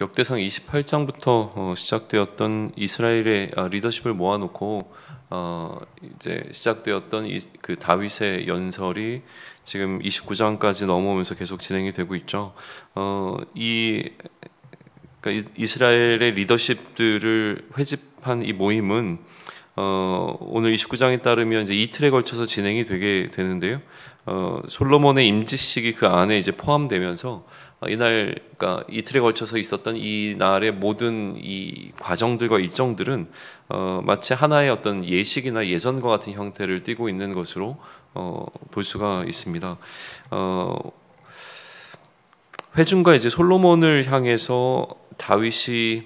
역대상 28장부터 시작되었던 이스라엘의 리더십을 모아놓고 이제 시작되었던 그 다윗의 연설이 지금 29장까지 넘어오면서 계속 진행이 되고 있죠. 그러니까 이스라엘의 리더십들을 회집한 이 모임은 오늘 29장에 따르면 이제 이틀에 걸쳐서 진행이 되게 되는데요. 솔로몬의 임지식이 그 안에 이제 포함되면서 이날, 그러니까 이틀에 걸쳐서 있었던 이 날의 모든 이 과정들과 일정들은 마치 하나의 어떤 예식이나 예전과 같은 형태를 띠고 있는 것으로 볼 수가 있습니다. 회중과 이제 솔로몬을 향해서 다윗이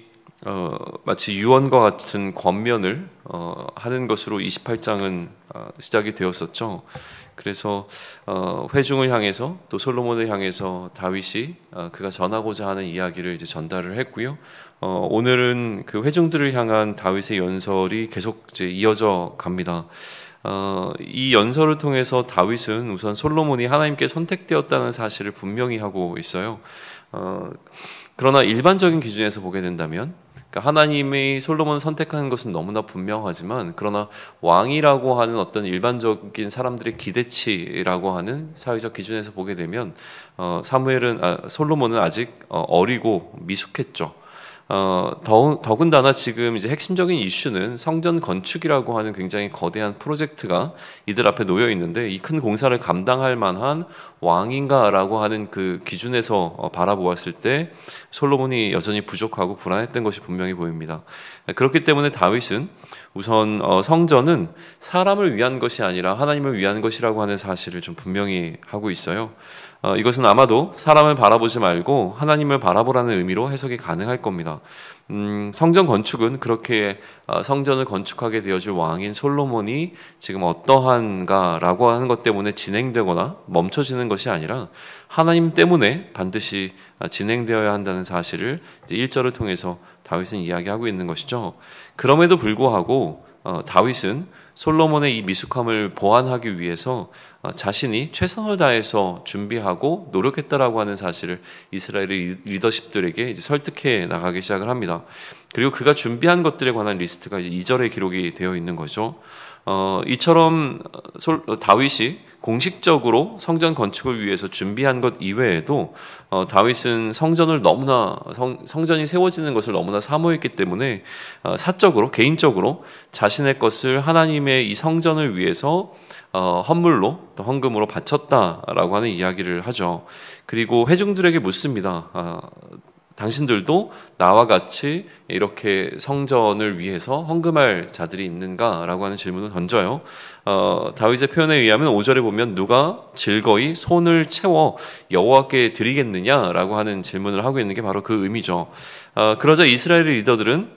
마치 유언과 같은 권면을 하는 것으로 28장은 시작이 되었었죠. 그래서 회중을 향해서 또 솔로몬을 향해서 다윗이 그가 전하고자 하는 이야기를 이제 전달을 했고요. 오늘은 그 회중들을 향한 다윗의 연설이 계속 이제 이어져 갑니다. 이 연설을 통해서 다윗은 우선 솔로몬이 하나님께 선택되었다는 사실을 분명히 하고 있어요. 그러나 일반적인 기준에서 보게 된다면, 그러니까 하나님이 솔로몬을 선택하는 것은 너무나 분명하지만, 그러나 왕이라고 하는 어떤 일반적인 사람들의 기대치라고 하는 사회적 기준에서 보게 되면 솔로몬은 아직 어리고 미숙했죠. 더군다나 지금 이제 핵심적인 이슈는 성전 건축이라고 하는 굉장히 거대한 프로젝트가 이들 앞에 놓여 있는데, 이 큰 공사를 감당할 만한 왕인가라고 하는 그 기준에서 바라보았을 때 솔로몬이 여전히 부족하고 불안했던 것이 분명히 보입니다. 그렇기 때문에 다윗은 우선 성전은 사람을 위한 것이 아니라 하나님을 위한 것이라고 하는 사실을 좀 분명히 하고 있어요. 이것은 아마도 사람을 바라보지 말고 하나님을 바라보라는 의미로 해석이 가능할 겁니다. 성전 건축은 그렇게 성전을 건축하게 되어질 왕인 솔로몬이 지금 어떠한가라고 하는 것 때문에 진행되거나 멈춰지는 것이 아니라 하나님 때문에 반드시 진행되어야 한다는 사실을 1절을 통해서 다윗은 이야기하고 있는 것이죠. 그럼에도 불구하고 다윗은 솔로몬의 이 미숙함을 보완하기 위해서 자신이 최선을 다해서 준비하고 노력했다라고 하는 사실을 이스라엘의 리더십들에게 이제 설득해 나가기 시작을 합니다. 그리고 그가 준비한 것들에 관한 리스트가 이제 2절에 기록이 되어 있는 거죠. 이처럼 다윗이 공식적으로 성전 건축을 위해서 준비한 것 이외에도 다윗은 성전이 세워지는 것을 너무나 사모했기 때문에 사적으로, 개인적으로 자신의 것을 하나님의 이 성전을 위해서 헌물로, 또 헌금으로 바쳤다라고 하는 이야기를 하죠. 그리고 회중들에게 묻습니다. 당신들도 나와 같이 이렇게 성전을 위해서 헌금할 자들이 있는가라고 하는 질문을 던져요. 다윗의 표현에 의하면 5절에 보면 누가 즐거이 손을 채워 여호와께 드리겠느냐라고 하는 질문을 하고 있는 게 바로 그 의미죠. 그러자 이스라엘의 리더들은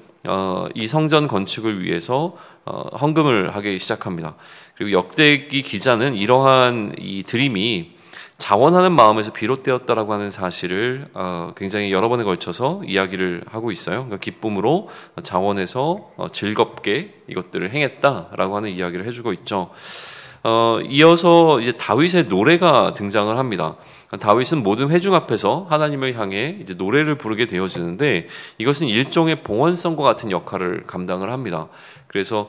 이 성전 건축을 위해서 헌금을 하기 시작합니다. 그리고 역대기 기자는 이러한 이 드림이 자원하는 마음에서 비롯되었다라고 하는 사실을 굉장히 여러 번에 걸쳐서 이야기를 하고 있어요. 그러니까 기쁨으로 자원해서 즐겁게 이것들을 행했다라고 하는 이야기를 해주고 있죠. 이어서 이제 다윗의 노래가 등장을 합니다. 다윗은 모든 회중 앞에서 하나님을 향해 이제 노래를 부르게 되어지는데, 이것은 일종의 봉헌성과 같은 역할을 감당을 합니다. 그래서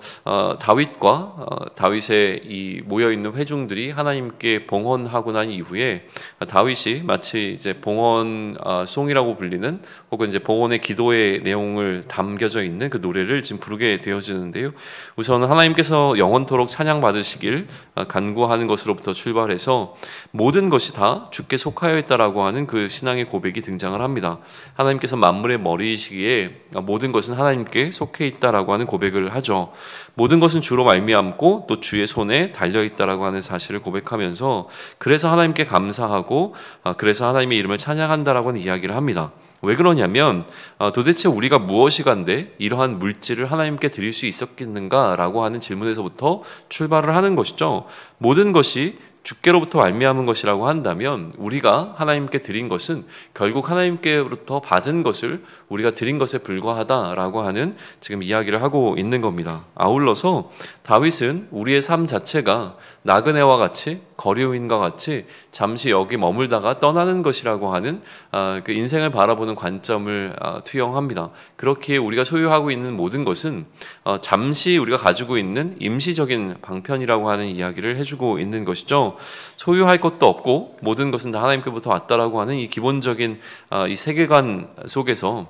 다윗의 이 모여 있는 회중들이 하나님께 봉헌하고 난 이후에 다윗이 마치 이제 봉헌송이라고 불리는, 혹은 이제 봉헌의 기도의 내용을 담겨져 있는 그 노래를 지금 부르게 되어지는데요. 우선은 하나님께서 영원토록 찬양 받으시길 간구하는 것으로부터 출발해서 모든 것이 다 주께 속하여 있다라고 하는 그 신앙의 고백이 등장을 합니다. 하나님께서 만물의 머리이시기에 모든 것은 하나님께 속해 있다라고 하는 고백을 하죠. 모든 것은 주로 말미암고 또 주의 손에 달려 있다라고 하는 사실을 고백하면서, 그래서 하나님께 감사하고 그래서 하나님의 이름을 찬양한다라고 하는 이야기를 합니다. 왜 그러냐면 도대체 우리가 무엇이 간데 이러한 물질을 하나님께 드릴 수 있었겠는가라고 하는 질문에서부터 출발을 하는 것이죠. 모든 것이 주께로부터 말미암은 것이라고 한다면 우리가 하나님께 드린 것은 결국 하나님께로부터 받은 것을 우리가 드린 것에 불과하다라고 하는 지금 이야기를 하고 있는 겁니다. 아울러서 다윗은 우리의 삶 자체가 나그네와 같이 거류인과 같이 잠시 여기 머물다가 떠나는 것이라고 하는 그 인생을 바라보는 관점을 투영합니다. 그렇기에 우리가 소유하고 있는 모든 것은 잠시 우리가 가지고 있는 임시적인 방편이라고 하는 이야기를 해주고 있는 것이죠. 소유할 것도 없고 모든 것은 다 하나님께부터 왔다라고 하는 이 기본적인 이 세계관 속에서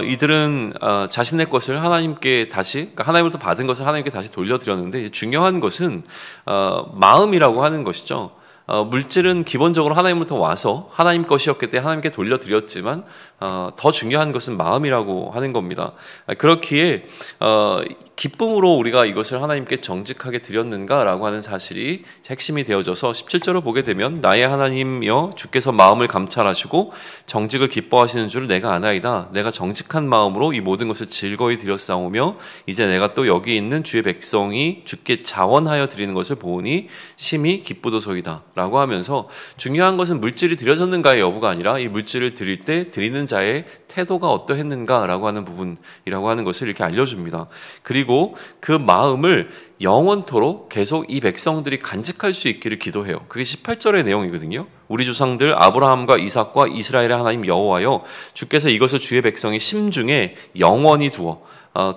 이들은 자신의 것을 하나님께 다시, 그러니까 하나님으로부터 받은 것을 하나님께 다시 돌려드렸는데, 중요한 것은 마음이라고 하는 것이죠. 물질은 기본적으로 하나님부터 와서 하나님 것이었기 때문에 하나님께 돌려드렸지만 더 중요한 것은 마음이라고 하는 겁니다. 그렇기에 기쁨으로 우리가 이것을 하나님께 정직하게 드렸는가라고 하는 사실이 핵심이 되어져서 17절을 보게 되면 나의 하나님이여 주께서 마음을 감찰하시고 정직을 기뻐하시는 줄 내가 아나이다. 내가 정직한 마음으로 이 모든 것을 즐거이 드렸사오며 이제 내가 또 여기 있는 주의 백성이 주께 자원하여 드리는 것을 보니 심히 기쁘도소이다 라고 하면서 중요한 것은 물질이 드려졌는가의 여부가 아니라 이 물질을 드릴 때 드리는 자의 태도가 어떠했는가라고 하는 부분이라고 하는 것을 이렇게 알려줍니다. 그리고 그 마음을 영원토록 계속 이 백성들이 간직할 수 있기를 기도해요. 그게 18절의 내용이거든요. 우리 조상들 아브라함과 이삭과 이스라엘의 하나님 여호와여 주께서 이것을 주의 백성의 심중에 영원히 두어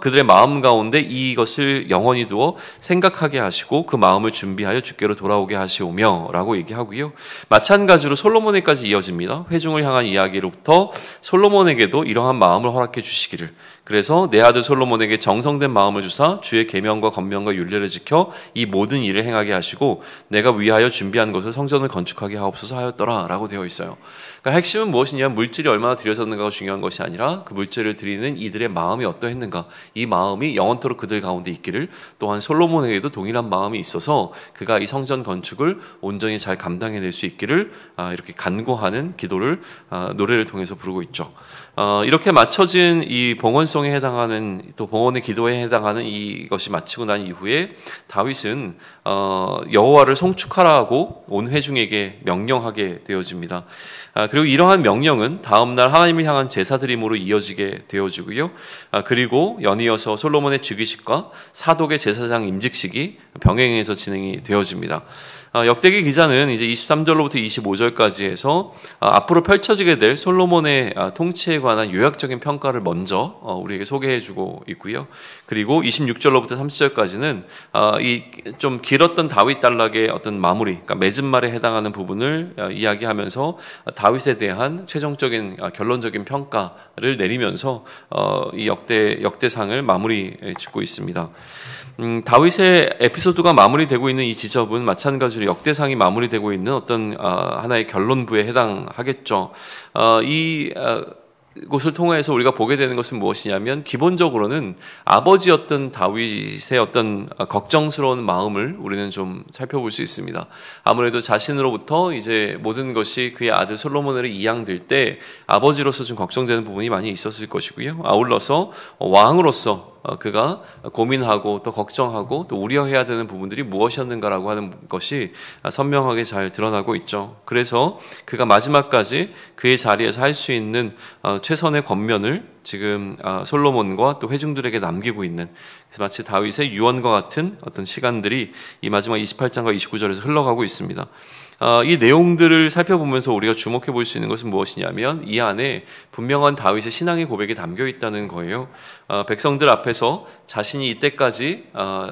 그들의 마음 가운데 이것을 영원히 두어 생각하게 하시고 그 마음을 준비하여 주께로 돌아오게 하시오며 라고 얘기하고요. 마찬가지로 솔로몬에까지 이어집니다. 회중을 향한 이야기로부터 솔로몬에게도 이러한 마음을 허락해 주시기를, 그래서 내 아들 솔로몬에게 정성된 마음을 주사 주의 계명과 권명과 율례를 지켜 이 모든 일을 행하게 하시고 내가 위하여 준비한 것을 성전을 건축하게 하옵소서 하였더라 라고 되어 있어요. 그러니까 핵심은 무엇이냐, 물질이 얼마나 드려졌는가가 중요한 것이 아니라 그 물질을 드리는 이들의 마음이 어떠했는가, 이 마음이 영원토록 그들 가운데 있기를, 또한 솔로몬에게도 동일한 마음이 있어서 그가 이 성전 건축을 온전히 잘 감당해낼 수 있기를 이렇게 간구하는 기도를 노래를 통해서 부르고 있죠. 이렇게 맞춰진 이 봉헌송에 해당하는, 또 봉헌의 기도에 해당하는 이것이 마치고 난 이후에 다윗은 여호와를 송축하라고 온 회중에게 명령하게 되어집니다. 그리고 이러한 명령은 다음날 하나님을 향한 제사드림으로 이어지게 되어지고요. 그리고 연이어서 솔로몬의 즉위식과 사독의 제사장 임직식이 병행해서 진행이 되어집니다. 역대기 기자는 이제 23절로부터 25절까지 해서 앞으로 펼쳐지게 될 솔로몬의 통치에 관한 요약적인 평가를 먼저 우리에게 소개해주고 있고요. 그리고 26절로부터 30절까지는 이 좀 길었던 다윗 단락의 어떤 마무리, 그러니까 맺은 말에 해당하는 부분을 이야기하면서 다윗에 대한 최종적인 결론적인 평가를 내리면서 이 역대상을 마무리 짓고 있습니다. 다윗의 에피소드가 마무리되고 있는 이 지점은 마찬가지로 역대상이 마무리되고 있는 어떤 하나의 결론부에 해당하겠죠. 이곳을 통해서 우리가 보게 되는 것은 무엇이냐면, 기본적으로는 아버지였던 다윗의 어떤 걱정스러운 마음을 우리는 좀 살펴볼 수 있습니다. 아무래도 자신으로부터 이제 모든 것이 그의 아들 솔로몬으로 이양될 때 아버지로서 좀 걱정되는 부분이 많이 있었을 것이고요. 아울러서 왕으로서 그가 고민하고 또 걱정하고 또 우려해야 되는 부분들이 무엇이었는가라고 하는 것이 선명하게 잘 드러나고 있죠. 그래서 그가 마지막까지 그의 자리에서 할 수 있는 최선의 권면을 지금 솔로몬과 또 회중들에게 남기고 있는, 그래서 마치 다윗의 유언과 같은 어떤 시간들이 이 마지막 28장과 29절에서 흘러가고 있습니다. 이 내용들을 살펴보면서 우리가 주목해 볼 수 있는 것은 무엇이냐면, 이 안에 분명한 다윗의 신앙의 고백이 담겨 있다는 거예요. 백성들 앞에서 자신이 이때까지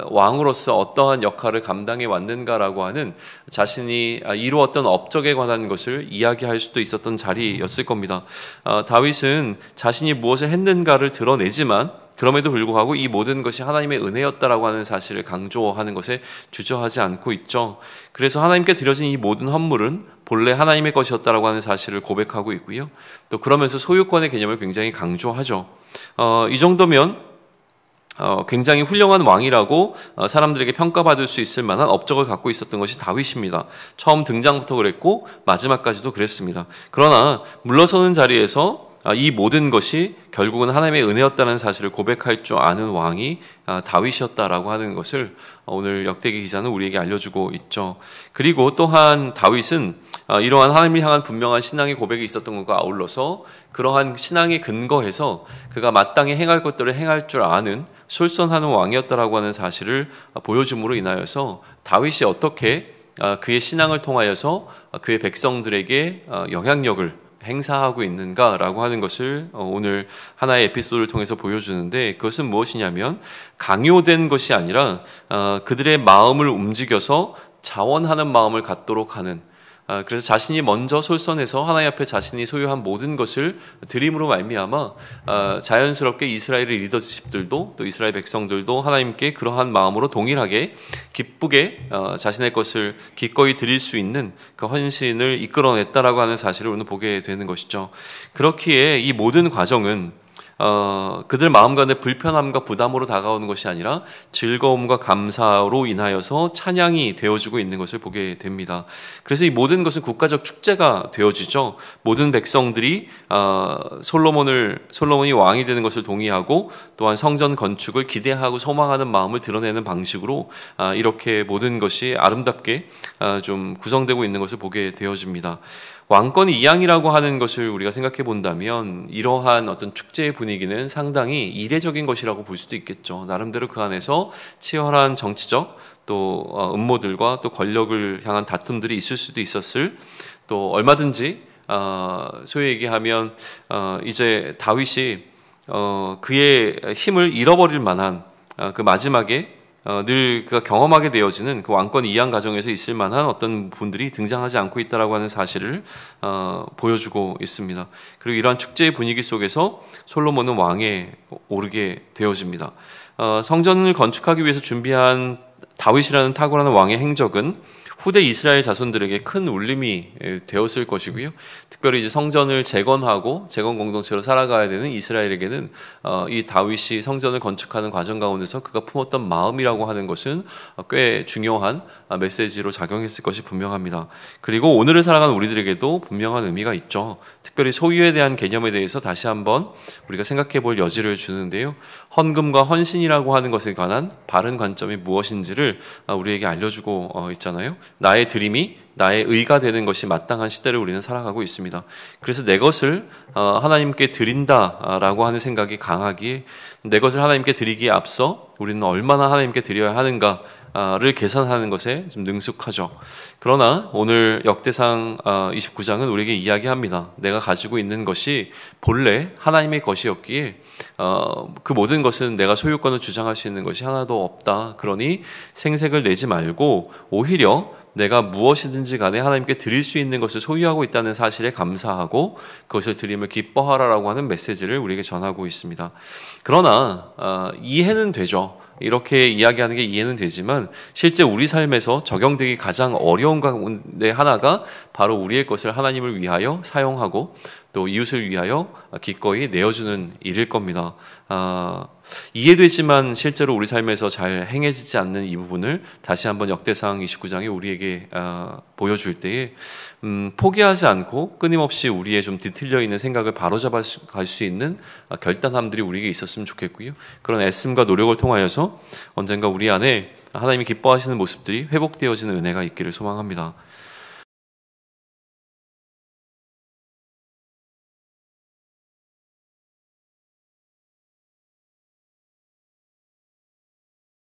왕으로서 어떠한 역할을 감당해 왔는가라고 하는 자신이 이루었던 업적에 관한 것을 이야기할 수도 있었던 자리였을 겁니다. 다윗은 자신이 무엇을 했는가를 드러내지만 그럼에도 불구하고 이 모든 것이 하나님의 은혜였다라고 하는 사실을 강조하는 것에 주저하지 않고 있죠. 그래서 하나님께 드려진 이 모든 헌물은 본래 하나님의 것이었다라고 하는 사실을 고백하고 있고요. 또 그러면서 소유권의 개념을 굉장히 강조하죠. 이 정도면 굉장히 훌륭한 왕이라고 사람들에게 평가받을 수 있을 만한 업적을 갖고 있었던 것이 다윗입니다. 처음 등장부터 그랬고 마지막까지도 그랬습니다. 그러나 물러서는 자리에서 이 모든 것이 결국은 하나님의 은혜였다는 사실을 고백할 줄 아는 왕이 다윗이었다라고 하는 것을 오늘 역대기 기자는 우리에게 알려주고 있죠. 그리고 또한 다윗은 이러한 하나님을 향한 분명한 신앙의 고백이 있었던 것과 아울러서 그러한 신앙에 근거해서 그가 마땅히 행할 것들을 행할 줄 아는 솔선하는 왕이었다라고 하는 사실을 보여줌으로 인하여서 다윗이 어떻게 그의 신앙을 통하여서 그의 백성들에게 영향력을 행사하고 있는가라고 하는 것을 오늘 하나의 에피소드를 통해서 보여주는데, 그것은 무엇이냐면 강요된 것이 아니라 그들의 마음을 움직여서 자원하는 마음을 갖도록 하는, 그래서 자신이 먼저 솔선해서 하나님 앞에 자신이 소유한 모든 것을 드림으로 말미암아 자연스럽게 이스라엘의 리더십들도 또 이스라엘 백성들도 하나님께 그러한 마음으로 동일하게 기쁘게 자신의 것을 기꺼이 드릴 수 있는 그 헌신을 이끌어냈다라고 하는 사실을 오늘 보게 되는 것이죠. 그렇기에 이 모든 과정은 그들 마음 가운데 불편함과 부담으로 다가오는 것이 아니라 즐거움과 감사로 인하여서 찬양이 되어지고 있는 것을 보게 됩니다. 그래서 이 모든 것은 국가적 축제가 되어지죠. 모든 백성들이 솔로몬이 왕이 되는 것을 동의하고 또한 성전 건축을 기대하고 소망하는 마음을 드러내는 방식으로 이렇게 모든 것이 아름답게 좀 구성되고 있는 것을 보게 되어집니다. 왕권 이양이라고 하는 것을 우리가 생각해 본다면 이러한 어떤 축제의 분위기는 상당히 이례적인 것이라고 볼 수도 있겠죠. 나름대로 그 안에서 치열한 정치적 또 음모들과 또 권력을 향한 다툼들이 있을 수도 있었을, 또 얼마든지 소위 얘기하면 이제 다윗이 그의 힘을 잃어버릴 만한 그 마지막에 늘 그가 경험하게 되어지는 그 왕권 이양 과정에서 있을 만한 어떤 분들이 등장하지 않고 있다라고 하는 사실을 보여주고 있습니다. 그리고 이러한 축제의 분위기 속에서 솔로몬은 왕에 오르게 되어집니다. 성전을 건축하기 위해서 준비한 다윗이라는 탁월한 왕의 행적은 후대 이스라엘 자손들에게 큰 울림이 되었을 것이고요. 특별히 이제 성전을 재건하고 재건 공동체로 살아가야 되는 이스라엘에게는 이 다윗이 성전을 건축하는 과정 가운데서 그가 품었던 마음이라고 하는 것은 꽤 중요한 메시지로 작용했을 것이 분명합니다. 그리고 오늘을 살아가는 우리들에게도 분명한 의미가 있죠. 특별히 소유에 대한 개념에 대해서 다시 한번 우리가 생각해 볼 여지를 주는데요. 헌금과 헌신이라고 하는 것에 관한 바른 관점이 무엇인지를 우리에게 알려주고 있잖아요. 나의 드림이 나의 의가 되는 것이 마땅한 시대를 우리는 살아가고 있습니다. 그래서 내 것을 하나님께 드린다라고 하는 생각이 강하기에 내 것을 하나님께 드리기에 앞서 우리는 얼마나 하나님께 드려야 하는가를 계산하는 것에 좀 능숙하죠. 그러나 오늘 역대상 29장은 우리에게 이야기합니다. 내가 가지고 있는 것이 본래 하나님의 것이었기에 그 모든 것은 내가 소유권을 주장할 수 있는 것이 하나도 없다. 그러니 생색을 내지 말고 오히려 내가 무엇이든지 간에 하나님께 드릴 수 있는 것을 소유하고 있다는 사실에 감사하고 그것을 드림을 기뻐하라라고 하는 메시지를 우리에게 전하고 있습니다. 그러나 이해는 되죠. 이렇게 이야기하는 게 이해는 되지만 실제 우리 삶에서 적용되기 가장 어려운 가운데 하나가 바로 우리의 것을 하나님을 위하여 사용하고 또 이웃을 위하여 기꺼이 내어주는 일일 겁니다. 이해되지만 실제로 우리 삶에서 잘 행해지지 않는 이 부분을 다시 한번 역대상 29장이 우리에게 보여줄 때에 포기하지 않고 끊임없이 우리의 좀 뒤틀려 있는 생각을 바로잡아 갈 수 있는 결단함들이 우리에게 있었으면 좋겠고요. 그런 애씀과 노력을 통하여서 언젠가 우리 안에 하나님이 기뻐하시는 모습들이 회복되어지는 은혜가 있기를 소망합니다.